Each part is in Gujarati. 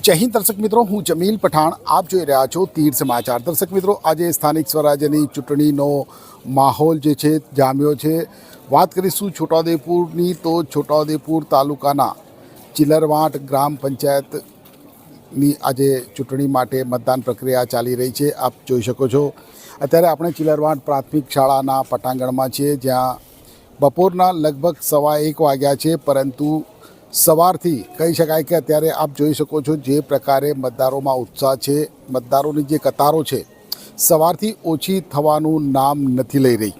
જય હિન્દ દર્શક મિત્રો, હું જમીલ પઠાણ. આપ જોઈ રહ્યા છો તીર સમાચાર. દર્શક મિત્રો, આજે સ્થાનિક સ્વરાજ્યની ચૂંટણીનો માહોલ જે છે જામ્યો છે. વાત કરીશું છોટાઉદેપુરની, તો છોટાઉદેપુર તાલુકાના ચિલરવાંટ ગ્રામ પંચાયતની આજે ચૂંટણી માટે મતદાન પ્રક્રિયા ચાલી રહી છે. આપ જોઈ શકો છો અત્યારે આપણે ચિલરવાંટ પ્રાથમિક શાળાના પટાંગણમાં છીએ, જ્યાં બપોરના લગભગ 1:15 વાગ્યા છે, પરંતુ સવારથી કહી શકાય કે અત્યારે આપ જોઈ શકો છો જે પ્રકારે મતદારોમાં ઉત્સાહ છે. મતદારોની જે કતારો છે સવારથી ઓછી થવાનું નામ નથી લઈ રહી.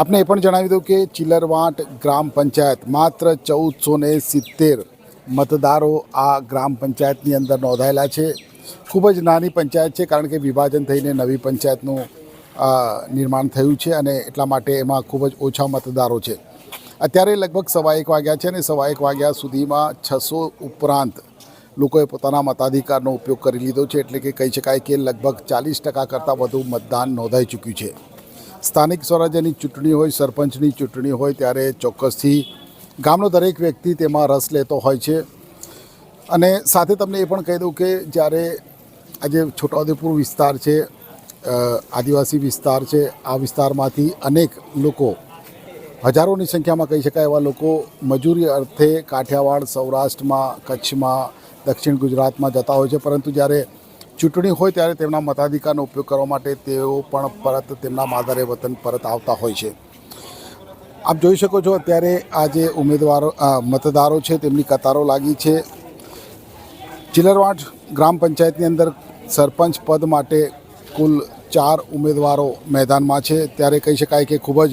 આપને એ પણ જણાવી દઉં કે ચિલરવાંટ ગ્રામ પંચાયત માત્ર 1470 મતદારો આ ગ્રામ પંચાયતની અંદર નોંધાયેલા છે. ખૂબ જ નાની પંચાયત છે, કારણ કે વિભાજન થઈને નવી પંચાયતનું નિર્માણ થયું છે અને એટલા માટે એમાં ખૂબ જ ઓછા મતદારો છે. અત્યારે લગભગ 1:15 વાગ્યા છે અને 1:15 વાગ્યા સુધીમાં 600 ઉપરાંત લોકોએ પોતાના મતાધિકારનો ઉપયોગ કરી લીધો છે. એટલે કે કહી શકાય કે લગભગ 40% કરતાં વધુ મતદાન નોંધાઈ ચૂક્યું છે. સ્થાનિક સ્વરાજ્યની ચૂંટણી હોય, સરપંચની ચૂંટણી હોય, ત્યારે ચોક્કસથી ગામનો દરેક વ્યક્તિ તેમાં રસ લેતો હોય છે. અને સાથે તમને એ પણ કહી દઉં કે જ્યારે આજે છોટાઉદેપુર વિસ્તાર છે, આદિવાસી વિસ્તાર છે, આ વિસ્તારમાંથી અનેક લોકો, હજારોની સંખ્યામાં કહી શકાય એવા લોકો મજૂરી અર્થે કાઠિયાવાડ, સૌરાષ્ટ્રમાં, કચ્છમાં, દક્ષિણ ગુજરાતમાં જતા હોય છે. પરંતુ જ્યારે ચૂંટણી હોય ત્યારે તેમના મતાધિકારનો ઉપયોગ કરવા માટે તેઓ પણ પરત તેમના માદરે વતન પરત આવતા હોય છે. આપ જોઈ શકો છો અત્યારે આ જે મતદારો છે તેમની કતારો લાગી છે. ચિલરવાંટ ગ્રામ પંચાયતની અંદર સરપંચ પદ માટે કુલ 4 ઉમેદવારો મેદાનમાં છે. ત્યારે કહી શકાય કે ખૂબ જ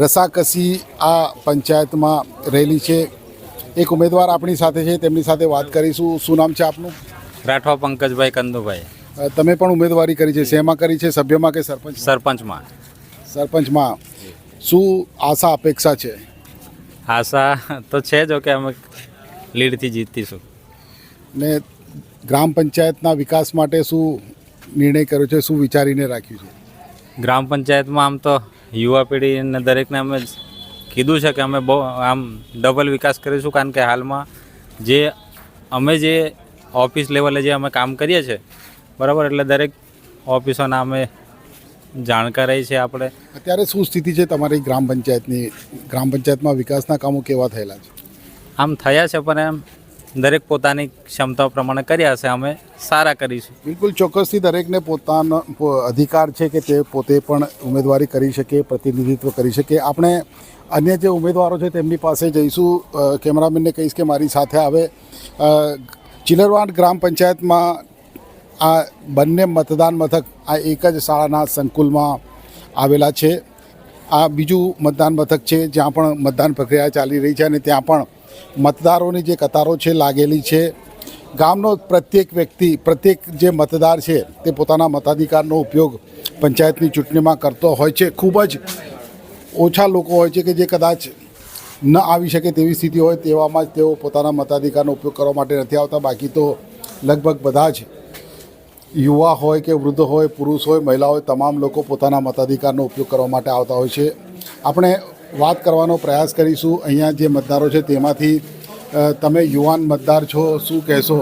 રસાકસી આ પંચાયતમાં રહેલી છે. એક ઉમેદવાર આપણી સાથે છે, તેમની સાથે વાત કરીશું. શું નામ છે આપનું? રાઠવા પંકજભાઈ કંદુભાઈ. તમે પણ ઉમેદવારી કરી છે? શેમાં કરી છે, સભ્યમાં કે સરપંચ? સરપંચમાં. સરપંચમાં શું આશા અપેક્ષા છે? આશા તો છે જો કે અમે લીડથી જીતીશું. ને ગ્રામ પંચાયતના વિકાસ માટે શું નિર્ણય કર્યો છે, શું વિચારીને રાખ્યું છે? ગ્રામ પંચાયતમાં આમ તો યુવા પેઢીને દરેકને અમે કીધું છે કે અમે બહુ આમ ડબલ વિકાસ કરીશું, કારણ કે હાલમાં અમે જે ઓફિસ લેવલે જે અમે કામ કરીએ છીએ બરાબર, એટલે દરેક ઓફિસોના અમે જાણકાર રહી છે. આપણે અત્યારે શું સ્થિતિ છે તમારી ગ્રામ પંચાયતની? ગ્રામ પંચાયતમાં વિકાસના કામો કેવા થયેલા છે? આમ થયા છે, પણ એમ દરેક પોતાની ક્ષમતાઓ પ્રમાણે કર્યા છે, અમે સારા કરીશું. બિલકુલ ચોક્કસથી દરેકને પોતાનો અધિકાર છે કે તે પોતે પણ ઉમેદવારી કરી શકે, પ્રતિનિધિત્વ કરી શકે. આપણે અન્ય જે ઉમેદવારો છે તેમની પાસે જઈશું. કેમેરામેનને કહીશ કે મારી સાથે આવે. ચિલરવાંટ ગ્રામ પંચાયતમાં આ બંને મતદાન મથક આ એક જ શાળાના સંકુલમાં આવેલા છે. આ બીજું મતદાન મથક છે જ્યાં પણ મતદાન પ્રક્રિયા ચાલી રહી છે અને ત્યાં પણ મતદારોની જે કતારો છે લાગેલી છે. ગામનો પ્રત્યેક વ્યક્તિ, પ્રત્યેક જે મતદાર છે તે પોતાના મતાધિકારનો ઉપયોગ પંચાયતની ચૂંટણીમાં કરતો હોય છે. ખૂબ જ ઓછા લોકો હોય છે કે જે કદાચ ન આવી શકે તેવી સ્થિતિ હોય, તેવામાં જ તેઓ પોતાના મતાધિકારનો ઉપયોગ કરવા માટે નથી આવતા. બાકી તો લગભગ બધા જ યુવા હોય કે વૃદ્ધ હોય, પુરુષ હોય, મહિલા હોય, તમામ લોકો પોતાના મતાધિકારનો ઉપયોગ કરવા માટે આવતા હોય છે. આપણે વાત કરવાનો પ્રયાસ કરીશું અહીંયા જે મતદારો છે તેમાંથી. તમે યુવાન મતદાર છો, શું કહેશો?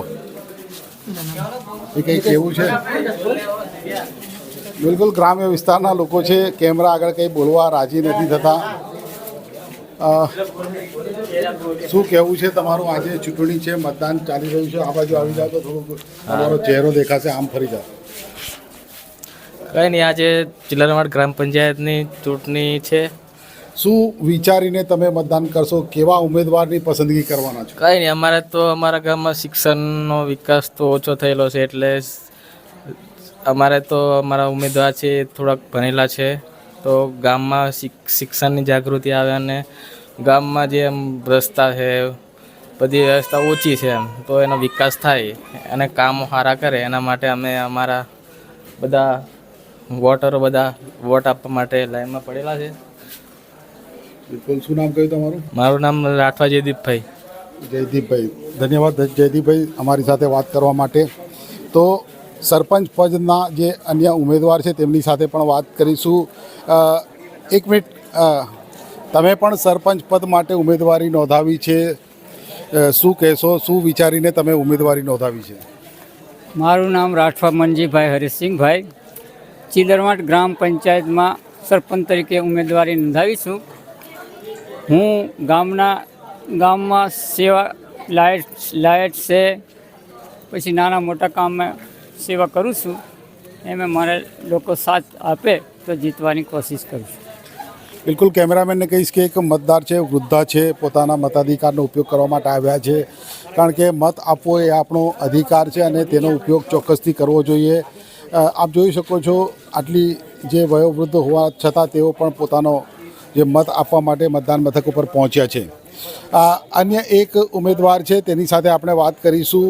એ કંઈ કહેવું છે? બિલકુલ ગ્રામ્ય વિસ્તારના લોકો છે, કેમેરા આગળ કંઈ બોલવા રાજી નથી થતા. શું કહેવું છે તમારું? આજે ચૂંટણી છે, મતદાન ચાલી રહ્યું છે. આ બાજુ આવી જાવ તો થોડુંક તમારો ચહેરો દેખાશે, આમ ફરી જાવ. કંઈ નહીં, આજે ચિલરવાંટ ગ્રામ પંચાયતની ચૂંટણી છે. શું વિચારીને તમે મતદાન કરશો? કેવા ઉમેદવારની પસંદગી કરવાના છો? કંઈ નહીં, અમારા ગામમાં શિક્ષણનો વિકાસ તો ઓછો થયેલો છે, એટલે અમારા ઉમેદવાર છે થોડાક ભણેલા છે, તો ગામમાં શિક્ષણની જાગૃતિ આવે અને ગામમાં જે એમ રસ્તા છે, બધી વ્યવસ્થા ઓછી છે એમ, તો એનો વિકાસ થાય અને કામો સારા કરે, એના માટે અમે અમારા બધા વોટરો વોટ આપવા માટે લાઈનમાં પડેલા છે. બિલકુલ. શું નામ કહ્યું તમારું? મારું નામ રાઠવા જયદીપભાઈ. જયદીપભાઈ, ધન્યવાદ જયદીપભાઈ અમારી સાથે વાત કરવા માટે. તો સરપંચ પદના જે અન્ય ઉમેદવાર છે તેમની સાથે પણ વાત કરીશું. એક મિનિટ, તમે પણ સરપંચ પદ માટે ઉમેદવારી નોંધાવી છે. શું કહેશો, શું વિચારીને તમે ઉમેદવારી નોંધાવી છે? મારું નામ રાઠવા મનજીભાઈ હરીસિંહભાઈ, ચીદરવાટ ગ્રામ પંચાયતમાં સરપંચ તરીકે ઉમેદવારી નોંધાવી છું. હું ગામમાં સેવા લાઇટ છે, પછી નાના મોટા કામમાં સેવા કરું છું. એમાં મારે લોકો સાથ આપે તો જીતવાની કોશિશ કરું છું. બિલકુલ, કેમેરામેનને કહીશ કે એક મતદાર છે, વૃદ્ધા છે, પોતાના મતાધિકારનો ઉપયોગ કરવા માટે આવ્યા છે. કારણ કે મત આપવો એ આપણો અધિકાર છે અને તેનો ઉપયોગ ચોક્કસથી કરવો જોઈએ. આપ જોઈ શકો છો, આટલી જે વયોવૃદ્ધ હોવા છતાં તેઓ પણ પોતાનો જે મત આપવા માટે મતદાન મથક ઉપર પહોંચ્યા છે. અન્ય એક ઉમેદવાર છે, તેની સાથે આપણે વાત કરીશું.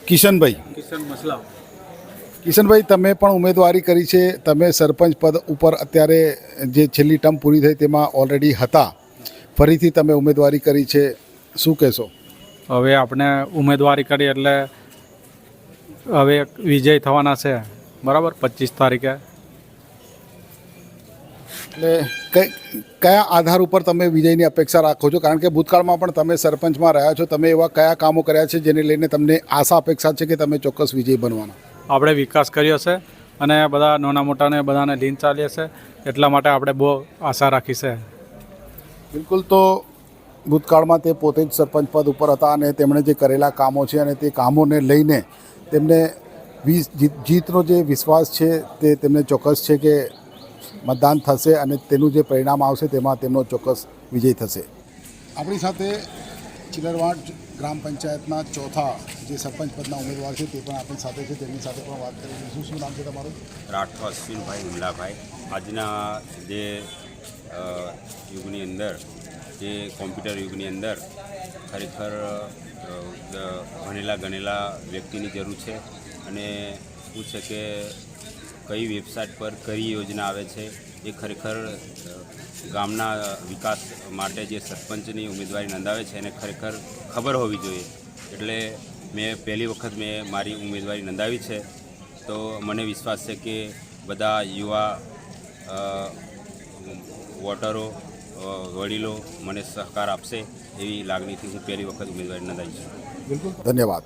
કિશનભાઈ, તમે પણ ઉમેદવારી કરી છે. તમે સરપંચ પદ ઉપર અત્યારે જે છેલ્લી ટર્મ પૂરી થઈ તેમાં ઓલરેડી હતા, ફરીથી તમે ઉમેદવારી કરી છે, શું કહેશો? હવે આપણે ઉમેદવારી કરી એટલે હવે વિજય થવાના છે, બરાબર, 25 તારીખે. એટલે કયા આધાર ઉપર તમે વિજયની અપેક્ષા રાખો છો? કારણ કે ભૂતકાળમાં પણ તમે સરપંચમાં રહ્યા છો. તમે એવા કયા કામો કર્યા છે જેને લઈને તમને આશા અપેક્ષા છે કે તમે ચોક્કસ વિજય બનવાના? આપણે વિકાસ કર્યો છે અને બધા નાના મોટાને બધાને લીન ચાલીએ છે, એટલા માટે આપણે બહુ આશા રાખી છે. બિલકુલ, તો ભૂતકાળમાં તે પોતે જ સરપંચ પદ ઉપર હતા અને તેમણે જે કરેલા કામો છે અને તે કામોને લઈને તેમને જીતનો જે વિશ્વાસ છે તે તેમને ચોક્કસ છે કે મતદાન થશે અને તેનું જે પરિણામ આવશે તેમાં તેમનો ચોક્કસ વિજય થશે. આપણી સાથે ચીદરવાટ ગ્રામ પંચાયતના ચોથા જે સરપંચ પદના ઉમેદવાર છે તે પણ આપણી સાથે છે, તેમની સાથે પણ વાત કરી લઈશું. શું નામ છે તમારું? રાઠવા અશ્વિનભાઈ હુમલાભાઈ. આજના જે યુગની અંદર, જે કોમ્પ્યુટર યુગની અંદર ખરેખર ભણેલા ગણેલા વ્યક્તિની જરૂર છે. અને શું છે કે કઈ વેબસાઇટ પર કઈ યોજના આવે છે એ ખરેખર ગામના વિકાસ માટે જે સરપંચની ઉમેદવારી નોંધાવે છે એને ખરેખર ખબર હોવી જોઈએ. એટલે મેં પહેલી વખત મારી ઉમેદવારી નોંધાવી છે. તો મને વિશ્વાસ છે કે બધા યુવા વોટરો, વડીલો મને સહકાર આપશે એવી લાગણીથી હું પહેલી વખત ઉમેદવારી નોંધાવી છું. બિલકુલ, ધન્યવાદ.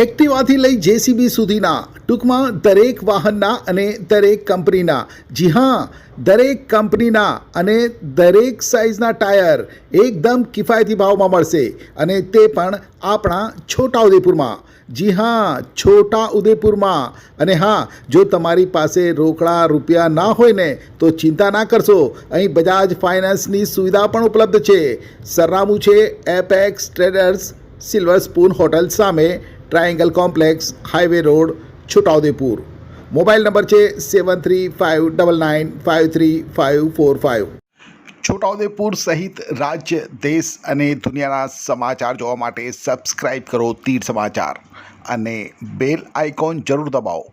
એક્ટિવાથી લઈ જેસીબી સુધીના, ટૂંકમાં દરેક વાહનના અને દરેક કંપનીના, જી હા, દરેક કંપનીના અને દરેક સાઇઝના ટાયર એકદમ કિફાયતી ભાવમાં મળશે અને તે પણ આપણા છોટાઉદેપુરમાં. જી હા, છોટાઉદેપુરમાં. અને હા, જો તમારી પાસે રોકડા રૂપિયા ના હોય ને તો ચિંતા ના કરશો, અહીં બજાજ ફાઇનાન્સની સુવિધા પણ ઉપલબ્ધ છે. સરનામું છે apex traders, silver spoon hotel સામે, triangle complex, highway road, Chhota Udaipur. Mobile number છે 7359953545. છોટાઉદેપુર સહિત રાજ્ય, દેશ અને દુનિયાના સમાચાર જોવા માટે સબસ્ક્રાઈબ કરો તીર સમાચાર અને બેલ આઇકોન જરૂર દબાવો.